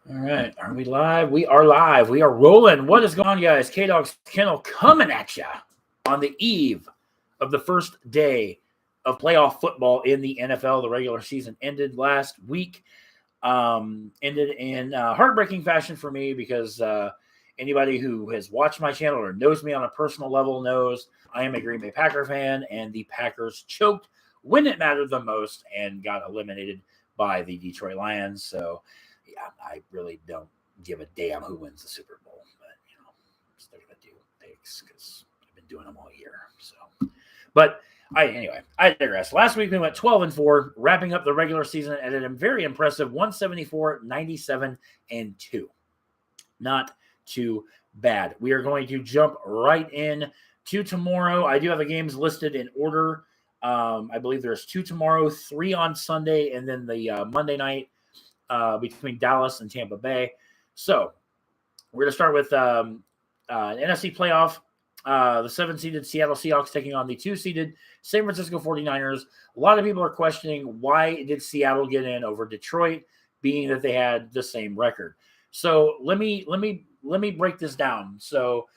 All right. Are we live? We are live. We are rolling. What is going on, guys? K-Dog's Kennel coming at ya on the eve of the first day of playoff football in the NFL. The regular season ended last week. Ended in heartbreaking fashion for me because anybody who has watched my channel or knows me on a personal level knows I am a Green Bay Packer fan, and the Packers choked when it mattered the most and got eliminated by the Detroit Lions. So, yeah, I really don't give a damn who wins the Super Bowl, but I'm still gonna do picks because I've been doing them all year. So, but I digress. Last week we went 12-4, wrapping up the regular season at a very impressive 174, 97, and 2. Not too bad. We are going to jump right in to tomorrow. I do have the games listed in order. I believe there's 2 tomorrow, 3 on Sunday, and then the Monday night between Dallas and Tampa Bay. So we're going to start with an NFC playoff. The 7-seeded Seattle Seahawks taking on the 2-seeded San Francisco 49ers. A lot of people are questioning why did Seattle get in over Detroit, being that they had the same record. So let me break this down. So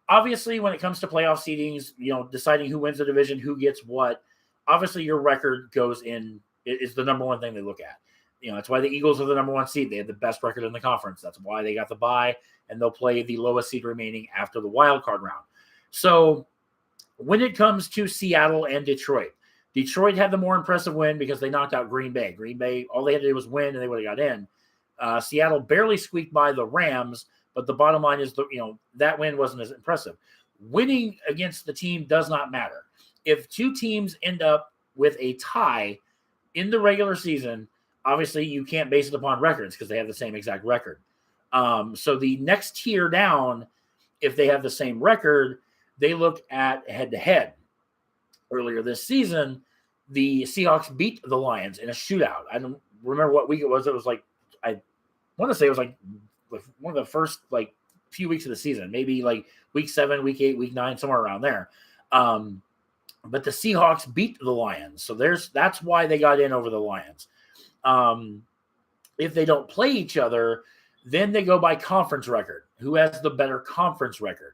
obviously, when it comes to playoff seedings, deciding who wins the division, who gets what, obviously your record goes in is the number one thing they look at. That's why the Eagles are the number 1 seed. They have the best record in the conference. That's why they got the bye, and they'll play the lowest seed remaining after the wild card round. So when it comes to Seattle and Detroit had the more impressive win because they knocked out Green Bay. Green Bay, all they had to do was win, and they would have got in. Seattle barely squeaked by the Rams, but the bottom line is that win wasn't as impressive. Winning against the team does not matter. If 2 teams end up with a tie in the regular season, obviously you can't base it upon records because they have the same exact record. So the next tier down, if they have the same record, they look at head-to-head. Earlier this season, the Seahawks beat the Lions in a shootout. I don't remember what week it was. It was like, I want to say it was like one of the first few weeks of the season, maybe like week 7, week 8, week 9, somewhere around there. But the Seahawks beat the Lions. So that's why they got in over the Lions. If they don't play each other, then they go by conference record. Who has the better conference record?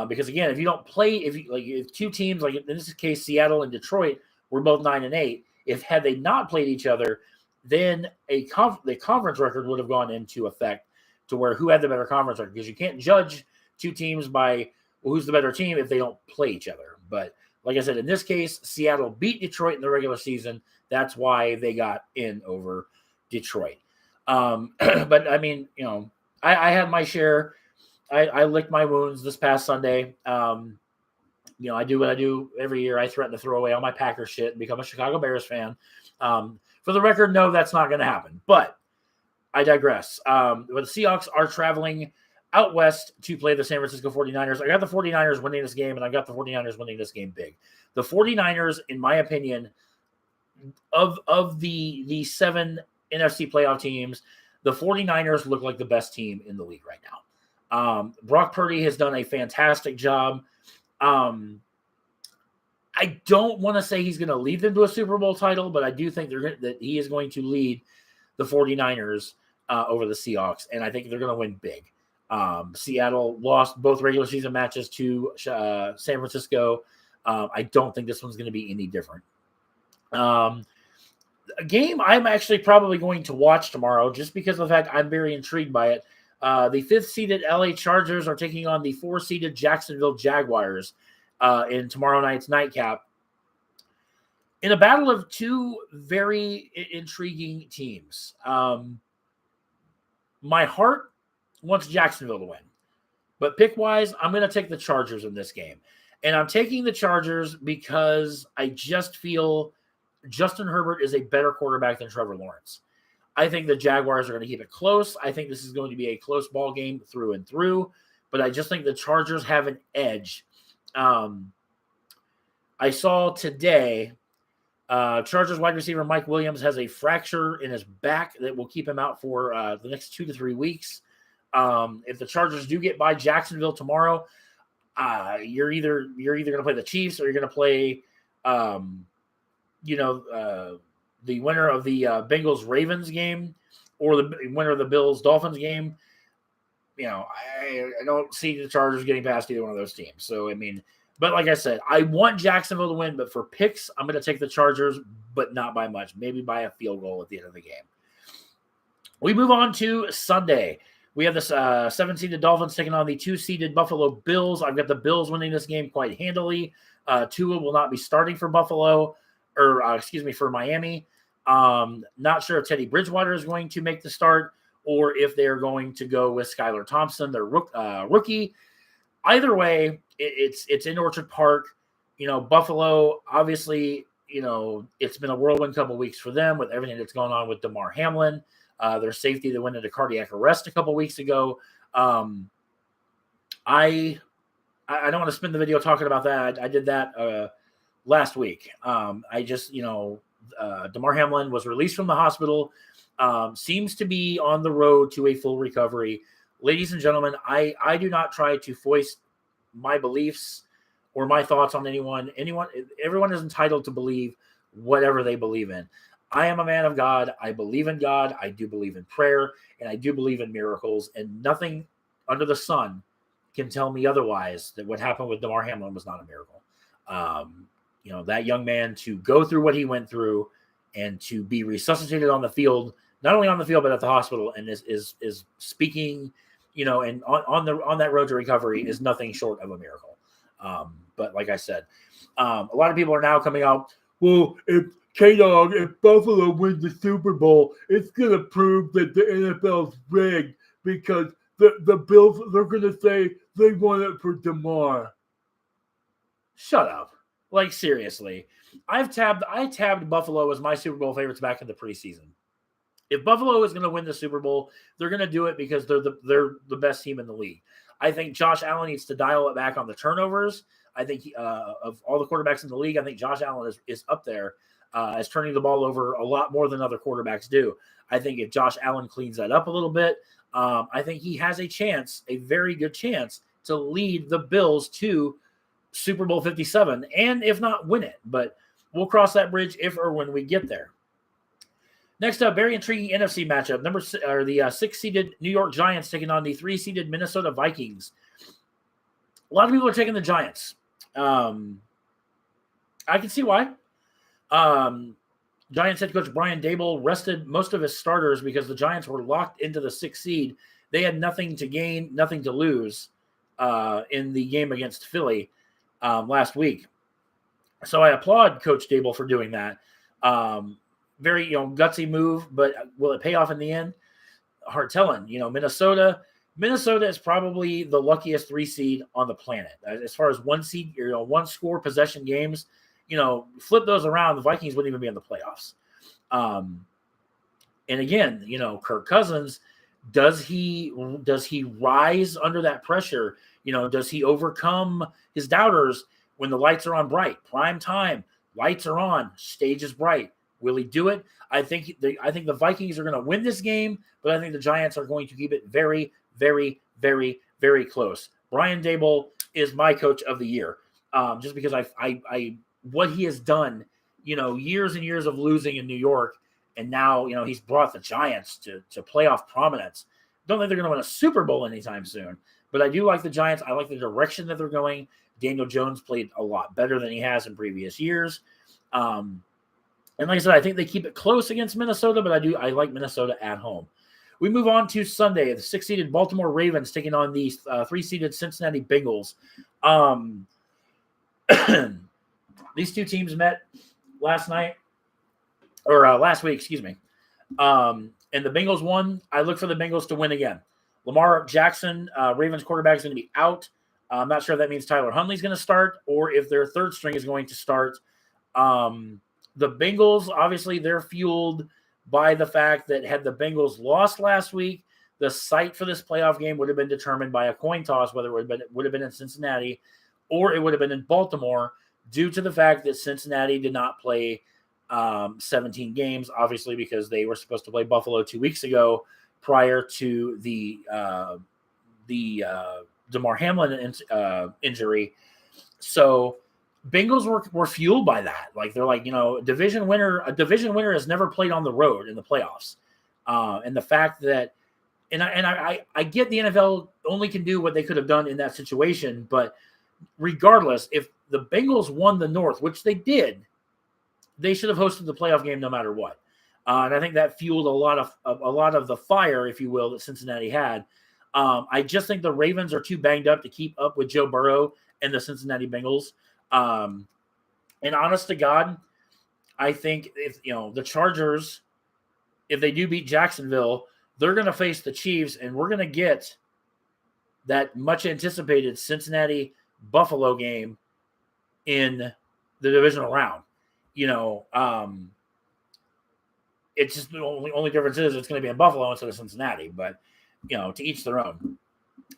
Because again, if you don't play, if 2 teams, like in this case, Seattle and Detroit, were both 9-8. If had they not played each other, then the conference record would have gone into effect to where who had the better conference record. Because you can't judge 2 teams by who's the better team if they don't play each other. But like I said, in this case, Seattle beat Detroit in the regular season. That's why they got in over Detroit. But I mean, I had my share. I licked my wounds this past Sunday. I do what I do every year. I threaten to throw away all my Packers shit and become a Chicago Bears fan. For the record, no, that's not going to happen. But I digress. But the Seahawks are traveling out west to play the San Francisco 49ers. I got the 49ers winning this game, and I got the 49ers winning this game big. The 49ers, in my opinion, of the 7 NFC playoff teams, the 49ers look like the best team in the league right now. Brock Purdy has done a fantastic job. I don't want to say he's going to lead them to a Super Bowl title, but I do think that he is going to lead the 49ers over the Seahawks, and I think they're going to win big. Seattle lost both regular season matches to San Francisco. I don't think this one's going to be any different. A game I'm actually probably going to watch tomorrow just because of the fact I'm very intrigued by it. The 5th-seeded LA Chargers are taking on the 4th-seeded Jacksonville Jaguars in tomorrow night's nightcap. In a battle of 2 very intriguing teams. My heart wants Jacksonville to win. But pick-wise, I'm going to take the Chargers in this game. And I'm taking the Chargers because I just feel Justin Herbert is a better quarterback than Trevor Lawrence. I think the Jaguars are going to keep it close. I think this is going to be a close ball game through and through. But I just think the Chargers have an edge. I saw today Chargers wide receiver Mike Williams has a fracture in his back that will keep him out for the next 2 to 3 weeks. If the Chargers do get by Jacksonville tomorrow, you're either going to play the Chiefs or you're going to play, the winner of the Bengals-Ravens game. or the winner of the Bills-Dolphins game, I don't see the Chargers getting past either one of those teams. So, but like I said, I want Jacksonville to win, but for picks, I'm going to take the Chargers, but not by much, maybe by a field goal at the end of the game. We move on to Sunday. We have this 7-seeded Dolphins taking on the 2-seeded Buffalo Bills. I've got the Bills winning this game quite handily. Tua will not be starting for for Miami. Not sure if Teddy Bridgewater is going to make the start or if they're going to go with Skylar Thompson, their rookie. Either way, it's in Orchard Park. Buffalo, obviously, it's been a whirlwind couple of weeks for them with everything that's going on with Damar Hamlin. Their safety that went into cardiac arrest a couple weeks ago. I don't want to spend the video talking about that. I did that last week. Damar Hamlin was released from the hospital, seems to be on the road to a full recovery. Ladies and gentlemen, I do not try to foist my beliefs or my thoughts on anyone. Everyone is entitled to believe whatever they believe in. I am a man of God. I believe in God. I do believe in prayer, and I do believe in miracles, and nothing under the sun can tell me otherwise that what happened with Damar Hamlin was not a miracle. That young man to go through what he went through and to be resuscitated on the field, not only on the field, but at the hospital, and is speaking, and on that road to recovery is nothing short of a miracle. But like I said, a lot of people are now coming out, well, if Buffalo wins the Super Bowl, it's going to prove that the NFL's rigged because the Bills, they're going to say they won it for Damar. Shut up. Like, seriously. I tabbed Buffalo as my Super Bowl favorites back in the preseason. If Buffalo is going to win the Super Bowl, they're going to do it because they're the best team in the league. I think Josh Allen needs to dial it back on the turnovers. I think of all the quarterbacks in the league, I think Josh Allen is up there as turning the ball over a lot more than other quarterbacks do. I think if Josh Allen cleans that up a little bit, I think he has a chance, a very good chance, to lead the Bills to Super Bowl 57, and if not, win it. But we'll cross that bridge if or when we get there. Next up, very intriguing NFC matchup. The 6-seeded New York Giants taking on the 3-seeded Minnesota Vikings. A lot of people are taking the Giants. I can see why. Giants head coach Brian Daboll rested most of his starters because the Giants were locked into the 6th seed. They had nothing to gain, nothing to lose in the game against Philly last week. So I applaud Coach Daboll for doing that. Very gutsy move, but will it pay off in the end? Hard telling. Minnesota is probably the luckiest 3 seed on the planet as far as 1 seed, 1 score possession games. Flip those around, the Vikings wouldn't even be in the playoffs. And again, Kirk Cousins, does he rise under that pressure? Does he overcome his doubters when the lights are on bright? Prime time, lights are on, stage is bright. Will he do it? I think the Vikings are going to win this game, but I think the Giants are going to keep it very, very, very, very close. Brian Daboll is my coach of the year, just because I what he has done, years and years of losing in New York, and now he's brought the Giants to playoff prominence. Don't think they're going to win a Super Bowl anytime soon, but I do like the Giants. I like the direction that they're going. Daniel Jones played a lot better than he has in previous years. And like I said, I think they keep it close against Minnesota, but I like Minnesota at home. We move on to Sunday. The 6-seeded Baltimore Ravens taking on the 3-seeded Cincinnati Bengals. These two teams met last week, excuse me. And the Bengals won. I look for the Bengals to win again. Lamar Jackson, Ravens quarterback, is going to be out. I'm not sure if that means Tyler Huntley's going to start or if their third string is going to start. The Bengals, obviously, they're fueled by the fact that had the Bengals lost last week, the site for this playoff game would have been determined by a coin toss, whether it would have been in Cincinnati or it would have been in Baltimore, due to the fact that Cincinnati did not play 17 games, obviously, because they were supposed to play Buffalo 2 weeks ago prior to the Damar Hamlin injury. So Bengals were fueled by that. Like, they're like, a division winner has never played on the road in the playoffs. And the fact that, and I get the NFL only can do what they could have done in that situation, but regardless, if the Bengals won the North, which they did, they should have hosted the playoff game no matter what. And I think that fueled a lot of the fire, if you will, that Cincinnati had. I just think the Ravens are too banged up to keep up with Joe Burrow and the Cincinnati Bengals. And honest to God, I think if the Chargers, if they do beat Jacksonville, they're going to face the Chiefs, and we're going to get that much anticipated Cincinnati Buffalo game in the divisional round. It's just the only difference is it's going to be in Buffalo instead of Cincinnati, but to each their own.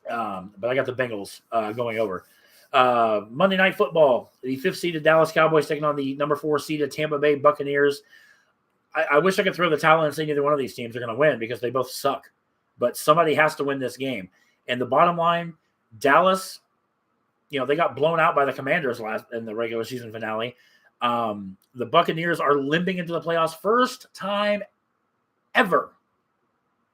But I got the Bengals going over. Monday Night Football, the 5th seeded Dallas Cowboys taking on the number 4 seeded Tampa Bay Buccaneers. I wish I could throw the towel in and say neither one of these teams are going to win because they both suck. But somebody has to win this game. And the bottom line, Dallas, they got blown out by the Commanders in the regular season finale. The Buccaneers are limping into the playoffs first time ever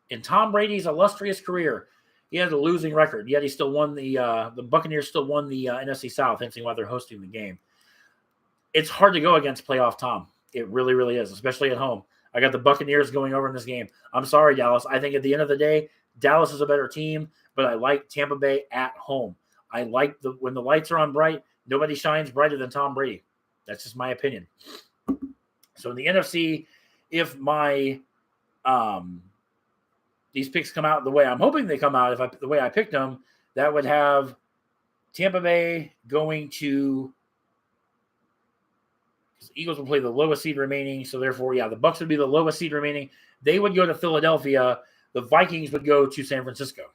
in Tom Brady's illustrious career. He had a losing record, yet he still won the Buccaneers still won the NFC South, hence why they're hosting the game. It's hard to go against playoff Tom. It really, really is, especially at home. I got the Buccaneers going over in this game. I'm sorry, Dallas. I think at the end of the day, Dallas is a better team, but I like Tampa Bay at home. I like when the lights are on bright, nobody shines brighter than Tom Brady. That's just my opinion. So in the NFC, if my these picks come out the way I'm hoping they come out, the way I picked them, that would have Tampa Bay going to – the Eagles will play the lowest seed remaining, so therefore, the Bucs would be the lowest seed remaining. They would go to Philadelphia. The Vikings would go to San Francisco.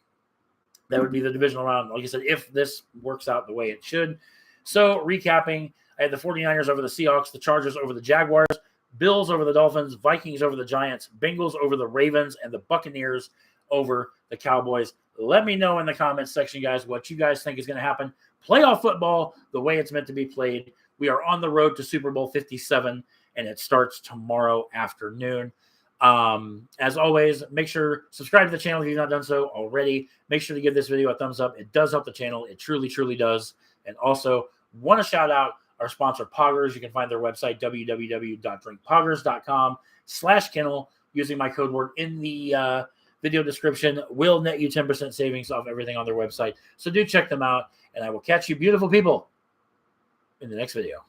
That would be the divisional round, like I said, if this works out the way it should. So, recapping, I had the 49ers over the Seahawks, the Chargers over the Jaguars, Bills over the Dolphins, Vikings over the Giants, Bengals over the Ravens, and the Buccaneers over the Cowboys. Let me know in the comments section, guys, what you guys think is going to happen. Playoff football, the way it's meant to be played. We are on the road to Super Bowl 57, and it starts tomorrow afternoon. As always, make sure subscribe to the channel if you've not done so already. Make sure to give this video a thumbs up. It does help the channel. It truly, truly does. And also, want to shout out our sponsor, Poggers. You can find their website, www.drinkpoggers.com/kennel. Using my code word in the video description will net you 10% savings off everything on their website. So do check them out, and I will catch you beautiful people in the next video.